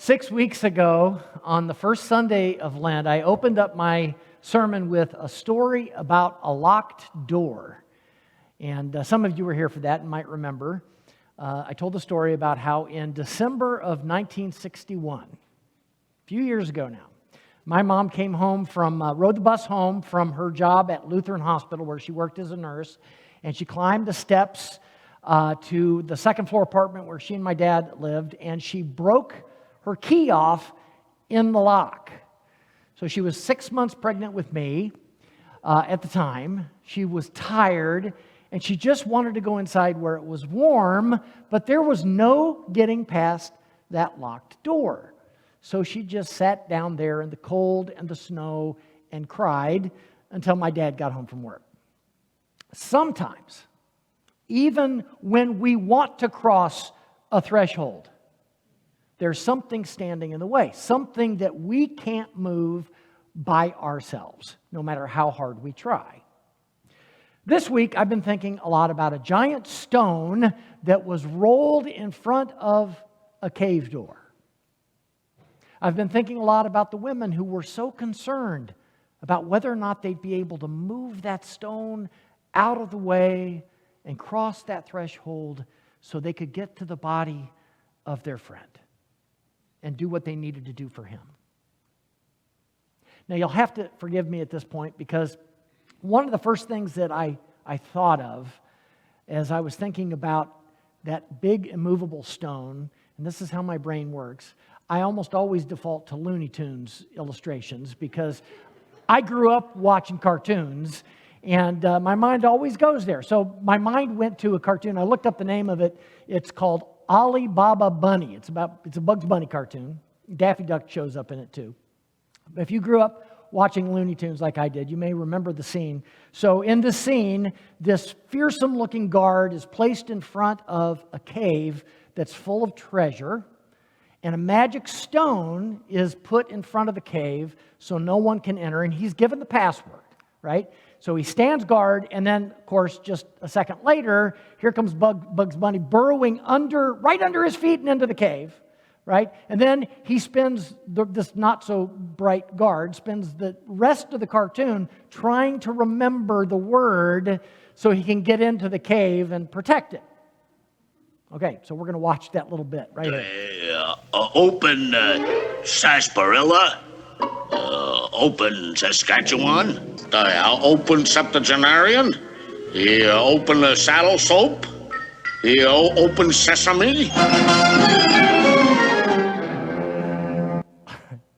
6 weeks ago, on the first Sunday of Lent, I opened up my sermon with a story about a locked door. And some of you were here for that and might remember. I told the story about how in December of 1961, a few years ago now, my mom came home rode the bus home from her job at Lutheran Hospital where she worked as a nurse, and she climbed the steps to the second floor apartment where she and my dad lived, and she broke her key off in the lock. So she was 6 months pregnant with me at the time. She was tired, and she just wanted to go inside where it was warm, but there was no getting past that locked door. So she just sat down there in the cold and the snow and cried until my dad got home from work. Sometimes, even when we want to cross a threshold, there's something standing in the way, something that we can't move by ourselves, no matter how hard we try. This week, I've been thinking a lot about a giant stone that was rolled in front of a cave door. I've been thinking a lot about the women who were so concerned about whether or not they'd be able to move that stone out of the way and cross that threshold so they could get to the body of their friend and do what they needed to do for him. Now, you'll have to forgive me at this point because one of the first things that I thought of as I was thinking about that big immovable stone, and this is how my brain works, I almost always default to Looney Tunes illustrations because I grew up watching cartoons, and my mind always goes there. So my mind went to a cartoon. I looked up the name of it. It's called Alibaba Bunny. It's a Bugs Bunny cartoon. Daffy Duck shows up in it too. But if you grew up watching Looney Tunes like I did, you may remember the scene. So in the scene, this fearsome-looking guard is placed in front of a cave that's full of treasure, and a magic stone is put in front of the cave so no one can enter, and he's given the password, right? So he stands guard, and then, of course, just a second later, here comes Bugs Bunny burrowing right under his feet and into the cave, right? And then he spends, this not-so-bright guard, spends the rest of the cartoon trying to remember the word so he can get into the cave and protect it. Okay, so we're going to watch that little bit right here. Open sarsaparilla. Open Saskatchewan. Open septuagenarian. Open saddle soap. Open sesame.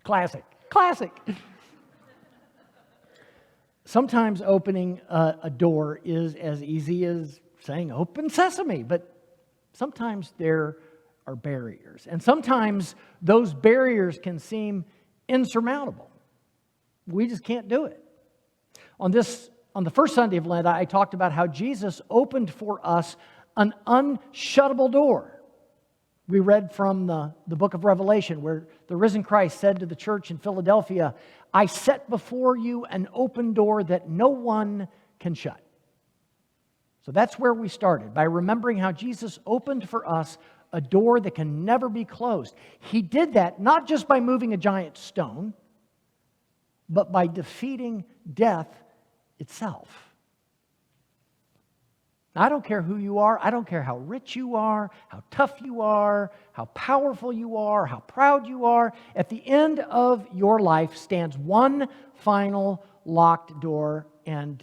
Classic. Sometimes opening a door is as easy as saying open sesame, but sometimes there are barriers. And sometimes those barriers can seem insurmountable. We just can't do it. On the first Sunday of Lent, I talked about how Jesus opened for us an unshuttable door. We read from the book of Revelation where the risen Christ said to the church in Philadelphia, "I set before you an open door that no one can shut." So that's where we started, by remembering how Jesus opened for us a door that can never be closed. He did that not just by moving a giant stone, but by defeating death itself. Now, I don't care who you are. I don't care how rich you are, how tough you are, how powerful you are, how proud you are. At the end of your life stands one final locked door, and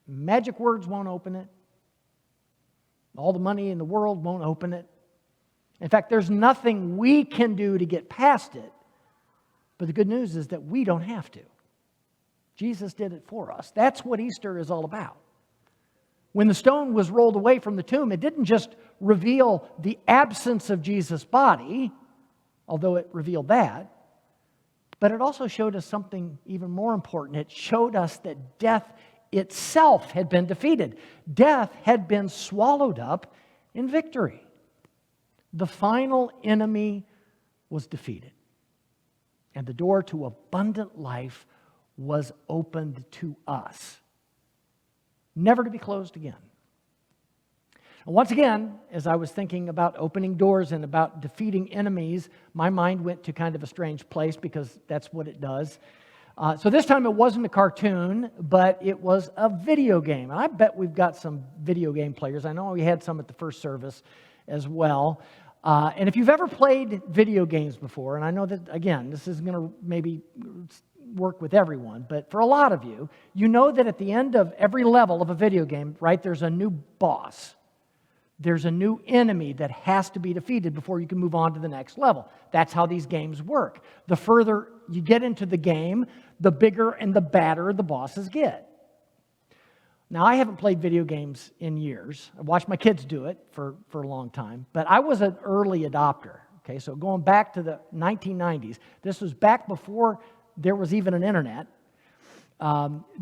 magic words won't open it. All the money in the world won't open it. In fact, there's nothing we can do to get past it. But the good news is that we don't have to. Jesus did it for us. That's what Easter is all about. When the stone was rolled away from the tomb, it didn't just reveal the absence of Jesus' body, although it revealed that, but it also showed us something even more important. It showed us that death itself had been defeated. Death had been swallowed up in victory. The final enemy was defeated, and the door to abundant life was opened to us, never to be closed again. And once again, as I was thinking about opening doors and about defeating enemies, my mind went to kind of a strange place because that's what it does. So this time it wasn't a cartoon, but it was a video game. And I bet we've got some video game players. I know we had some at the first service as well. And if you've ever played video games before, and I know that, again, this is going to maybe work with everyone, but for a lot of you, you know that at the end of every level of a video game, right, there's a new boss. There's a new enemy that has to be defeated before you can move on to the next level. That's how these games work. The further you get into the game, the bigger and the badder the bosses get. Now, I haven't played video games in years. I watched my kids do it for a long time, but I was an early adopter. Okay, so going back to the 1990s, this was back before there was even an internet.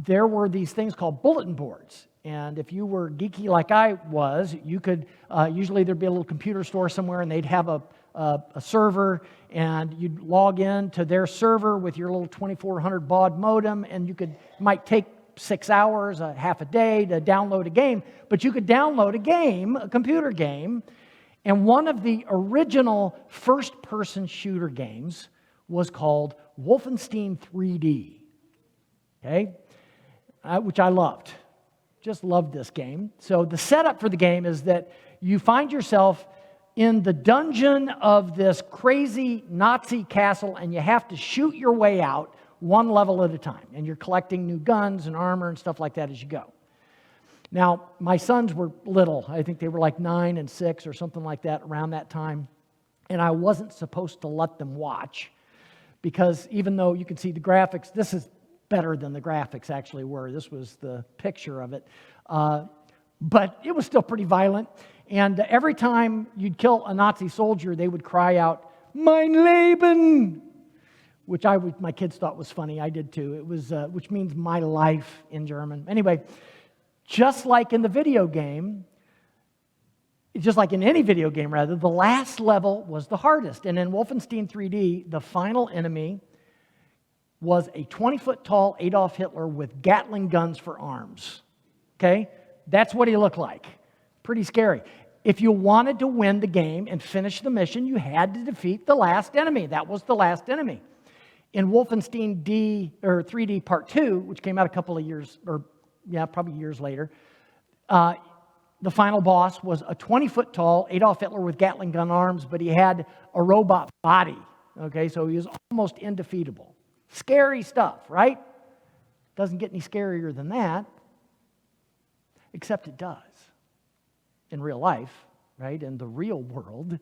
There were these things called bulletin boards. And if you were geeky like I was, you could, usually there'd be a little computer store somewhere and they'd have a server, and you'd log in to their server with your little 2400 baud modem, and might take 6 hours, half a day to download a game, but you could download a computer game, and one of the original first-person shooter games was called Wolfenstein 3D, okay, which I loved. Just loved this game. So the setup for the game is that you find yourself in the dungeon of this crazy Nazi castle, and you have to shoot your way out one level at a time. And you're collecting new guns and armor and stuff like that as you go. Now, my sons were little. I think they were like 9 and 6 or something like that around that time. And I wasn't supposed to let them watch, because even though you can see the graphics, this is better than the graphics actually were. This was the picture of it. But it was still pretty violent. And every time you'd kill a Nazi soldier, they would cry out, "Mein Leben!" which my kids thought was funny. I did too. It was, which means my life in German. Anyway, just like in the video game, just like in any video game rather, the last level was the hardest. And in Wolfenstein 3D, the final enemy was a 20-foot tall Adolf Hitler with Gatling guns for arms. Okay? That's what he looked like. Pretty scary. If you wanted to win the game and finish the mission, you had to defeat the last enemy. That was the last enemy. In Wolfenstein 3D Part 2, which came out a couple of years, probably years later, the final boss was a 20-foot tall Adolf Hitler with Gatling gun arms, but he had a robot body. Okay, so he was almost indefeatable. Scary stuff, right? Doesn't get any scarier than that, except it does. In real life, right, in the real world,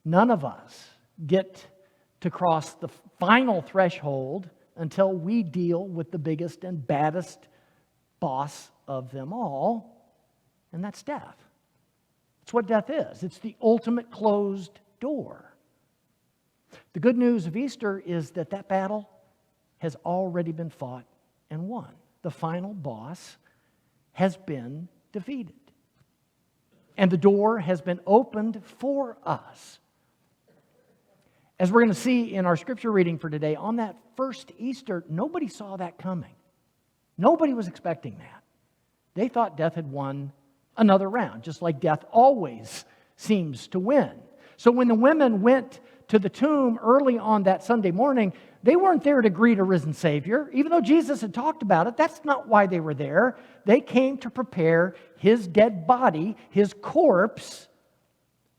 none of us get to cross the final threshold until we deal with the biggest and baddest boss of them all, and that's death. That's what death is. It's the ultimate closed door. The good news of Easter is that battle has already been fought and won. The final boss has been defeated. And the door has been opened for us. As we're going to see in our scripture reading for today, on that first Easter, nobody saw that coming. Nobody was expecting that. They thought death had won another round, just like death always seems to win. So when the women went to the tomb early on that Sunday morning, they weren't there to greet a risen Savior. Even though Jesus had talked about it, that's not why they were there. They came to prepare his dead body, his corpse,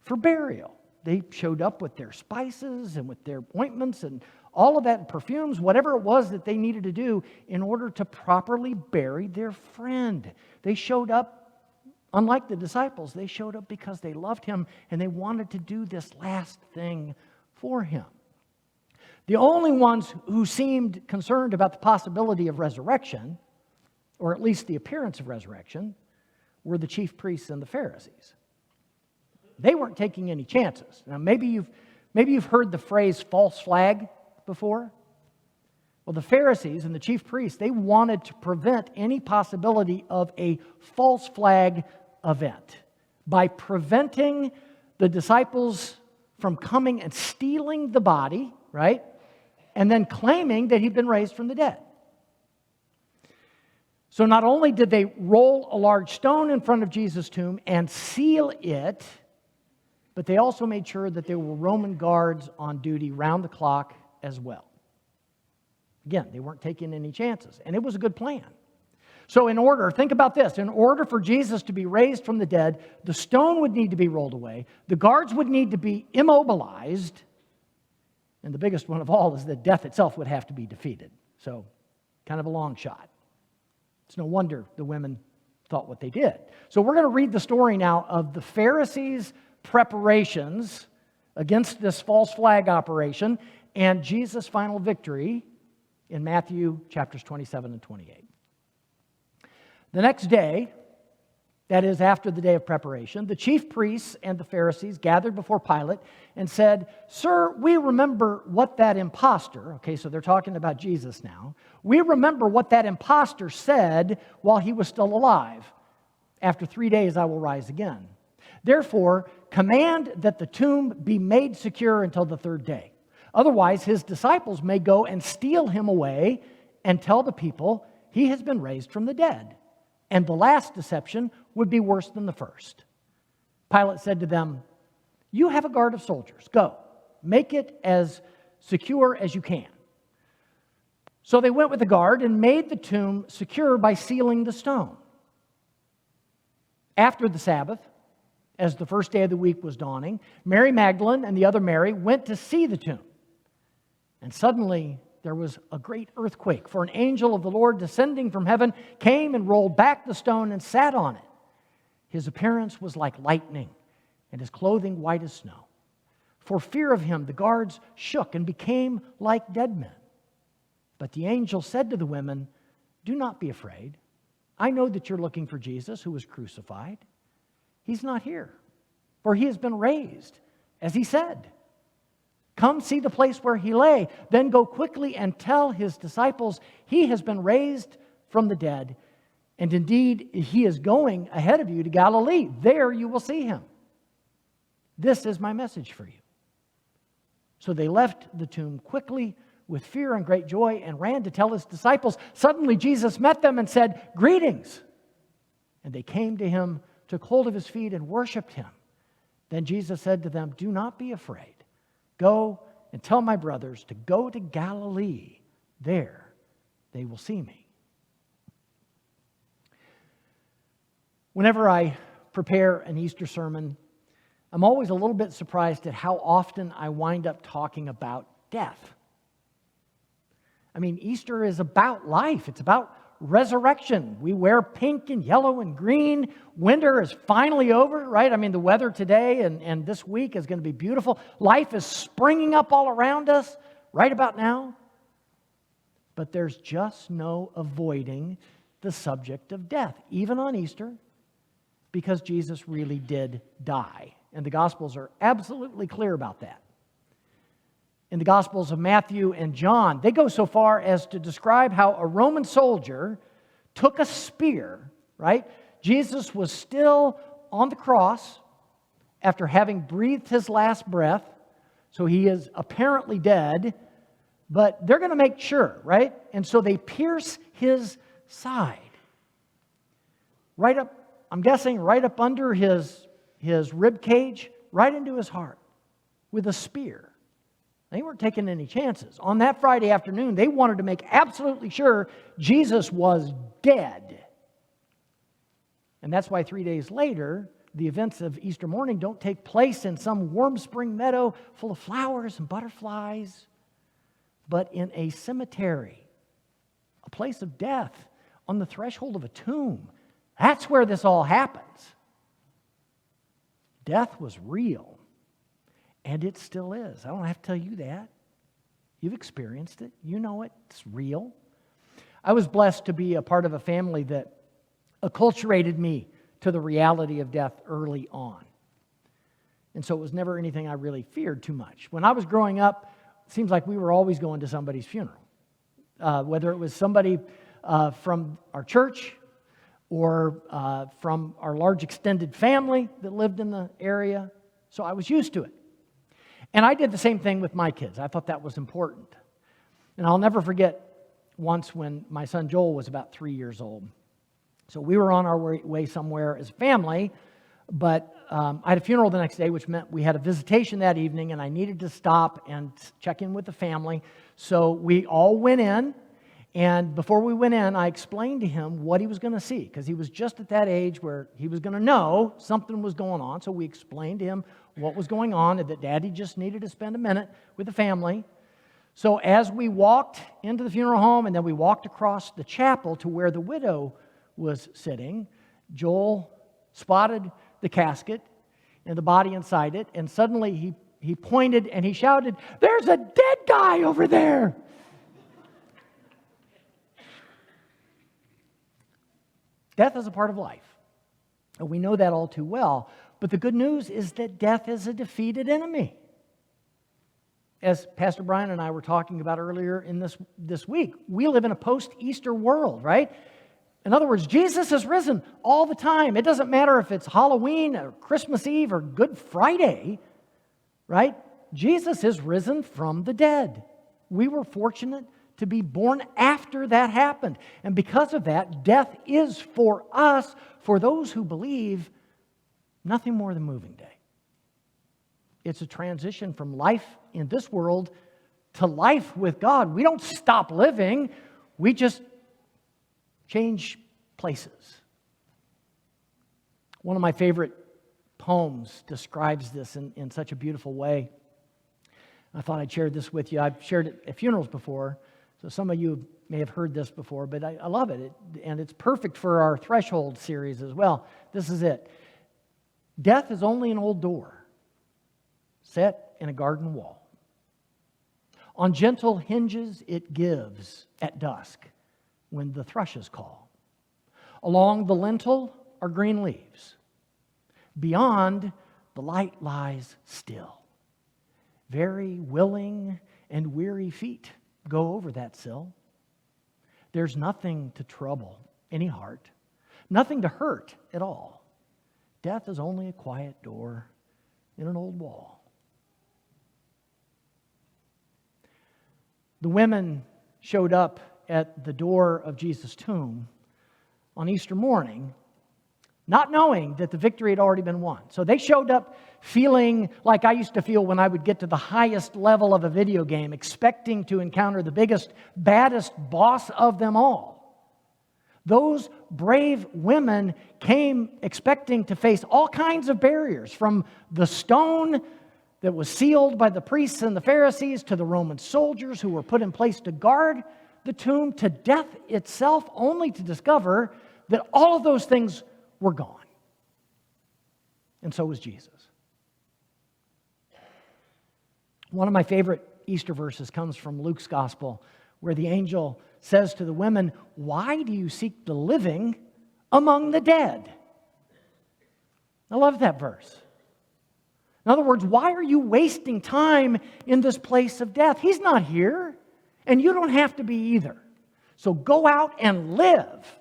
for burial. They showed up with their spices and with their ointments and all of that, and perfumes, whatever it was that they needed to do in order to properly bury their friend. They showed up, unlike the disciples, they showed up because they loved him and they wanted to do this last thing for him. The only ones who seemed concerned about the possibility of resurrection, or at least the appearance of resurrection, were the chief priests and the Pharisees. They weren't taking any chances. Now, maybe you've heard the phrase false flag before. Well, the Pharisees and the chief priests, they wanted to prevent any possibility of a false flag event by preventing the disciples from coming and stealing the body, right? And then claiming that he'd been raised from the dead. So not only did they roll a large stone in front of Jesus' tomb and seal it, but they also made sure that there were Roman guards on duty round the clock as well. Again, they weren't taking any chances, and it was a good plan. So think about this, in order for Jesus to be raised from the dead, the stone would need to be rolled away, the guards would need to be immobilized, and the biggest one of all is that death itself would have to be defeated. So, kind of a long shot. It's no wonder the women thought what they did. So we're going to read the story now of the Pharisees' preparations against this false flag operation and Jesus' final victory in Matthew chapters 27 and 28. The next day, that is after the day of preparation, the chief priests and the Pharisees gathered before Pilate and said, "Sir, we remember what that impostor," okay, so they're talking about Jesus now, "we remember what that impostor said while he was still alive. After 3 days I will rise again. Therefore, command that the tomb be made secure until the third day. Otherwise, his disciples may go and steal him away and tell the people he has been raised from the dead. And the last deception would be worse than the first." Pilate said to them, "You have a guard of soldiers. Go, make it as secure as you can." So they went with the guard and made the tomb secure by sealing the stone. After the Sabbath, as the first day of the week was dawning, Mary Magdalene and the other Mary went to see the tomb. And suddenly there was a great earthquake, for an angel of the Lord descending from heaven came and rolled back the stone and sat on it. His appearance was like lightning, and his clothing white as snow. For fear of him, the guards shook and became like dead men. But the angel said to the women, "Do not be afraid. I know that you're looking for Jesus who was crucified. He's not here, for he has been raised, as he said. Come see the place where he lay. Then go quickly and tell his disciples he has been raised from the dead. And indeed, he is going ahead of you to Galilee. There you will see him. This is my message for you." So they left the tomb quickly with fear and great joy and ran to tell his disciples. Suddenly Jesus met them and said, "Greetings." And they came to him, took hold of his feet, and worshiped him. Then Jesus said to them, "Do not be afraid. Go and tell my brothers to go to Galilee. There they will see me." Whenever I prepare an Easter sermon, I'm always a little bit surprised at how often I wind up talking about death. I mean, Easter is about life. It's about resurrection. We wear pink and yellow and green. Winter is finally over, right? I mean, the weather today and this week is going to be beautiful. Life is springing up all around us right about now. But there's just no avoiding the subject of death, even on Easter, because Jesus really did die. And the Gospels are absolutely clear about that. In the Gospels of Matthew and John, they go so far as to describe how a Roman soldier took a spear, right? Jesus was still on the cross after having breathed his last breath, so he is apparently dead, but they're going to make sure, right? And so they pierce his side. Right up, I'm guessing, right up under his rib cage, right into his heart with a spear. They weren't taking any chances. On that Friday afternoon, they wanted to make absolutely sure Jesus was dead. And that's why 3 days later, the events of Easter morning don't take place in some warm spring meadow full of flowers and butterflies, but in a cemetery, a place of death, on the threshold of a tomb. That's where this all happens. Death was real. And it still is. I don't have to tell you that. You've experienced it. You know it. It's real. I was blessed to be a part of a family that acculturated me to the reality of death early on. And so it was never anything I really feared too much. When I was growing up, it seems like we were always going to somebody's funeral. Whether it was somebody from our church or from our large extended family that lived in the area. So I was used to it. And I did the same thing with my kids. I thought that was important. And I'll never forget once when my son Joel was about 3 years old. So we were on our way somewhere as a family, but I had a funeral the next day, which meant we had a visitation that evening, and I needed to stop and check in with the family. So we all went in, and before we went in, I explained to him what he was going to see, because he was just at that age where he was going to know something was going on. So we explained to him what was going on, and that Daddy just needed to spend a minute with the family. So as we walked into the funeral home, and then we walked across the chapel to where the widow was sitting, Joel spotted the casket and the body inside it, and suddenly he pointed and he shouted, "There's a dead guy over there!" Death is a part of life, and we know that all too well. But the good news is that death is a defeated enemy. As Pastor Brian and I were talking about earlier in this week, we live in a post-Easter world, right? In other words, Jesus has risen all the time. It doesn't matter if it's Halloween or Christmas Eve or Good Friday, right? Jesus is risen from the dead. We were fortunate to be born after that happened. And because of that, death is for us, for those who believe, nothing more than moving day. It's a transition from life in this world to life with God. We don't stop living. We just change places. One of my favorite poems describes this in such a beautiful way. I thought I'd share this with you. I've shared it at funerals before, so some of you may have heard this before, but I love it, and it's perfect for our Threshold series as well. This is it. Death is only an old door set in a garden wall. On gentle hinges it gives at dusk when the thrushes call. Along the lintel are green leaves. Beyond, the light lies still. Very willing and weary feet go over that sill. There's nothing to trouble any heart, nothing to hurt at all. Death is only a quiet door in an old wall. The women showed up at the door of Jesus' tomb on Easter morning, not knowing that the victory had already been won. So they showed up feeling like I used to feel when I would get to the highest level of a video game, expecting to encounter the biggest, baddest boss of them all. Those brave women came expecting to face all kinds of barriers, from the stone that was sealed by the priests and the Pharisees to the Roman soldiers who were put in place to guard the tomb, to death itself, only to discover that all of those things were gone. And so was Jesus. One of my favorite Easter verses comes from Luke's gospel, where the angel says to the women, "Why do you seek the living among the dead?" I love that verse. In other words, why are you wasting time in this place of death? He's not here, and you don't have to be either. So go out and live.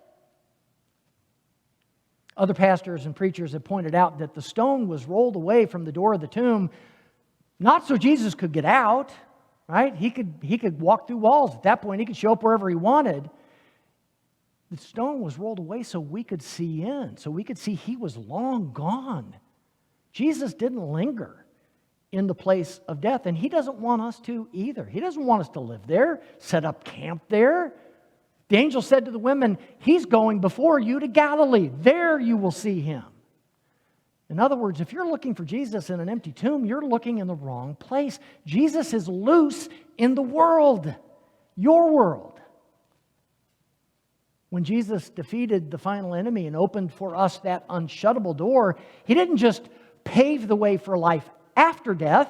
Other pastors and preachers have pointed out that the stone was rolled away from the door of the tomb, not so Jesus could get out, right? He could walk through walls. At that point, he could show up wherever he wanted. The stone was rolled away so we could see in, so we could see he was long gone. Jesus didn't linger in the place of death, and he doesn't want us to either. He doesn't want us to live there, set up camp there. The angel said to the women, "He's going before you to Galilee. There you will see him." In other words, if you're looking for Jesus in an empty tomb, you're looking in the wrong place. Jesus is loose in the world, your world. When Jesus defeated the final enemy and opened for us that unshuttable door, he didn't just pave the way for life after death.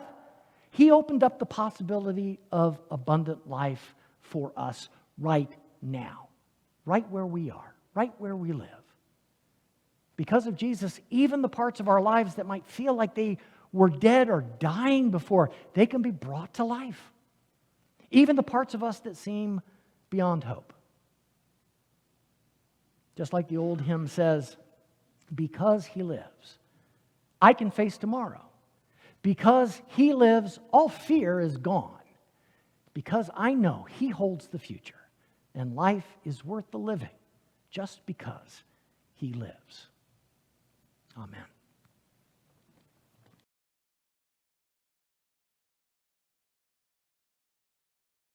He opened up the possibility of abundant life for us right now, right where we are, right where we live. Because of Jesus, even the parts of our lives that might feel like they were dead or dying before, they can be brought to life. Even the parts of us that seem beyond hope. Just like the old hymn says, because he lives, I can face tomorrow. Because he lives, all fear is gone. Because I know he holds the future, and life is worth the living just because he lives. Amen.